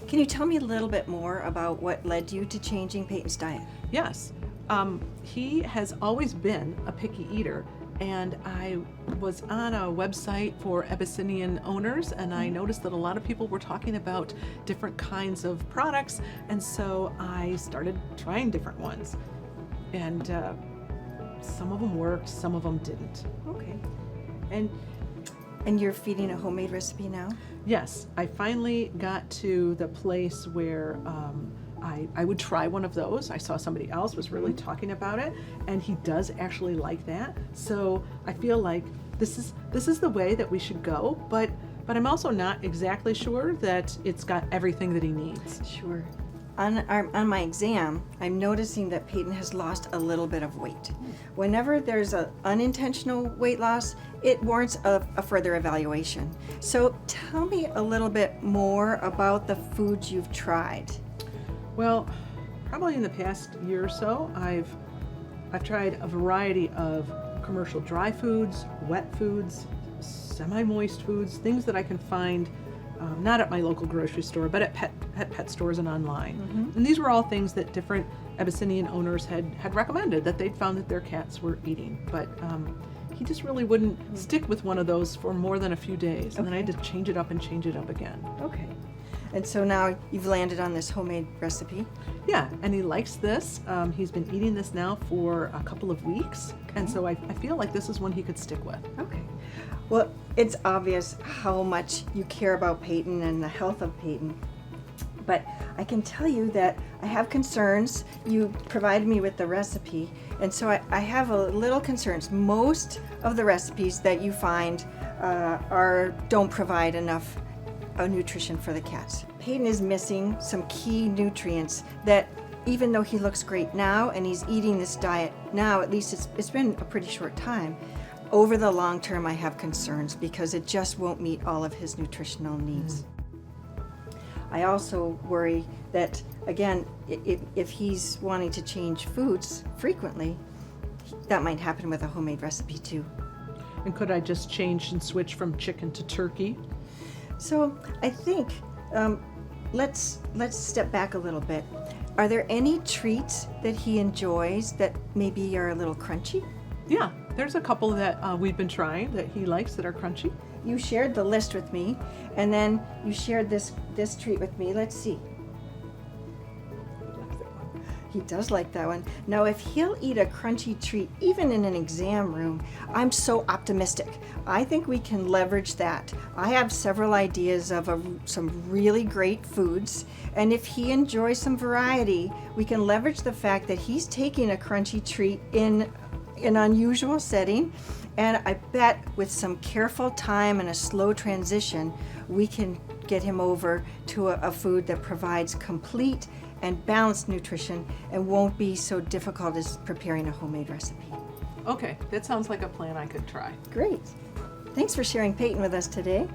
Can you tell me a little bit more about what led you to changing Peyton's diet? Yes. He has always been a picky eater, and I was on a website for Abyssinian owners, and I noticed that a lot of people were talking about different kinds of products, and so I started trying different ones. And some of them worked, some of them didn't. Okay. And you're feeding a homemade recipe now? Yes, I finally got to the place where I would try one of those. I saw somebody else was really talking about it, and he does actually like that. So I feel like this is the way that we should go, but I'm also not exactly sure that it's got everything that he needs. Sure. On my exam, I'm noticing that Peyton has lost a little bit of weight. Whenever there's an unintentional weight loss, it warrants a further evaluation. So tell me a little bit more about the foods you've tried. Well, probably in the past year or so, I've tried a variety of commercial dry foods, wet foods, semi-moist foods, things that I can find not at my local grocery store, but at pet stores and online. And these were all things that different Abyssinian owners had recommended that they'd found that their cats were eating. But he just really wouldn't stick with one of those for more than a few days. And then I had to change it up and change it up again. Okay. And so now you've landed on this homemade recipe? Yeah, and he likes this. He's been eating this now for a couple of weeks. And so I feel like this is one he could stick with. Okay. Well, it's obvious how much you care about Peyton and the health of Peyton. But I can tell you that I have concerns. You provided me with the recipe, and so I have a little concerns. Most of the recipes that you find don't provide enough nutrition for the cats. Peyton is missing some key nutrients that, even though he looks great now and he's eating this diet now, at least it's been a pretty short time, over the long term I have concerns because it just won't meet all of his nutritional needs. I also worry that, again, if he's wanting to change foods frequently, that might happen with a homemade recipe too. And could I just change and switch from chicken to turkey? So I think let's step back a little bit. Are there any treats that he enjoys that maybe are a little crunchy? Yeah, there's a couple that we've been trying that he likes that are crunchy. You shared the list with me, and then you shared this treat with me. Let's see. He does like that one. Now, if he'll eat a crunchy treat, even in an exam room, I'm so optimistic. I think we can leverage that. I have several ideas of some really great foods, and if he enjoys some variety, we can leverage the fact that he's taking a crunchy treat in an unusual setting, and I bet with some careful time and a slow transition, we can get him over to a food that provides complete and balanced nutrition and won't be so difficult as preparing a homemade recipe. Okay, that sounds like a plan I could try. Great. Thanks for sharing Peyton with us today.